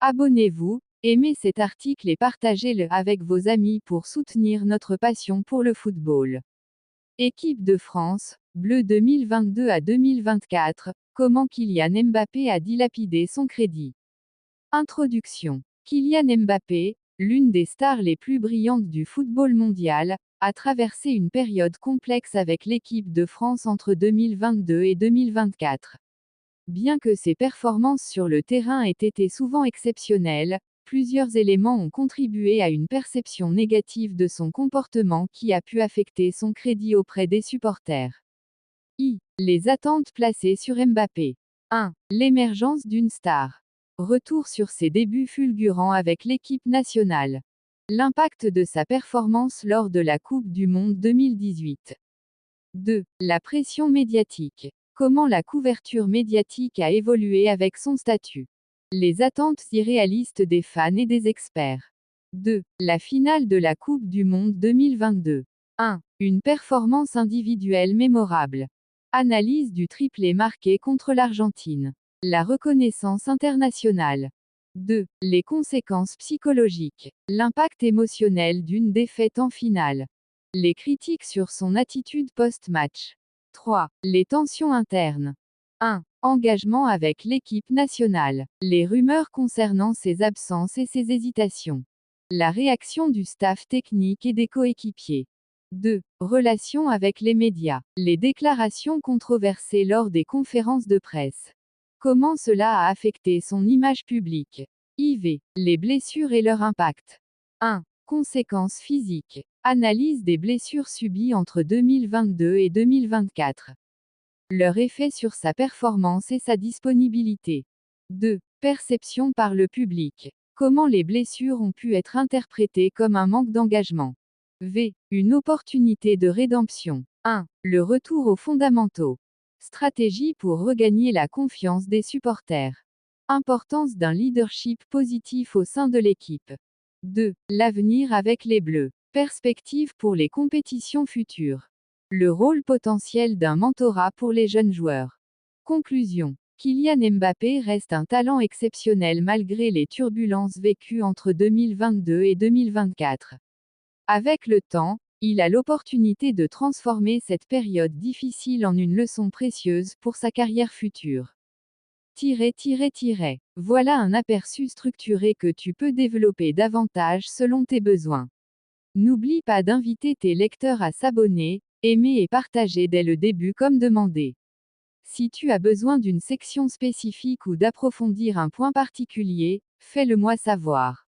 Abonnez-vous, aimez cet article et partagez-le avec vos amis pour soutenir notre passion pour le football. Équipe de France, Bleu 2022 à 2024, comment Kylian Mbappé a dilapidé son crédit. Introduction. Kylian Mbappé, l'une des stars les plus brillantes du football mondial, a traversé une période complexe avec l'équipe de France entre 2022 et 2024. Bien que ses performances sur le terrain aient été souvent exceptionnelles, plusieurs éléments ont contribué à une perception négative de son comportement qui a pu affecter son crédit auprès des supporters. Les attentes placées sur Mbappé. 1. L'émergence d'une star. Retour sur ses débuts fulgurants avec l'équipe nationale. L'impact de sa performance lors de la Coupe du Monde 2018. 2. La pression médiatique. Comment la couverture médiatique a évolué avec son statut. Les attentes irréalistes des fans et des experts. 2. La finale de la Coupe du Monde 2022. 1. Une performance individuelle mémorable. Analyse du triplé marqué contre l'Argentine. La reconnaissance internationale. 2. Les conséquences psychologiques. L'impact émotionnel d'une défaite en finale. Les critiques sur son attitude post-match. 3. Les tensions internes. 1. Engagement avec l'équipe nationale. Les rumeurs concernant ses absences et ses hésitations. La réaction du staff technique et des coéquipiers. 2. Relations avec les médias. Les déclarations controversées lors des conférences de presse. Comment cela a affecté son image publique. IV. Les blessures et leur impact. 1. Conséquences physiques. Analyse des blessures subies entre 2022 et 2024. Leur effet sur sa performance et sa disponibilité. 2. Perception par le public. Comment les blessures ont pu être interprétées comme un manque d'engagement. V. Une opportunité de rédemption. 1. Le retour aux fondamentaux. Stratégie pour regagner la confiance des supporters. Importance d'un leadership positif au sein de l'équipe. 2. L'avenir avec les Bleus. Perspective pour les compétitions futures. Le rôle potentiel d'un mentorat pour les jeunes joueurs. Conclusion. Kylian Mbappé reste un talent exceptionnel malgré les turbulences vécues entre 2022 et 2024. Avec le temps, il a l'opportunité de transformer cette période difficile en une leçon précieuse pour sa carrière future. Voilà un aperçu structuré que tu peux développer davantage selon tes besoins. N'oublie pas d'inviter tes lecteurs à s'abonner, aimer et partager dès le début comme demandé. Si tu as besoin d'une section spécifique ou d'approfondir un point particulier, fais-le moi savoir.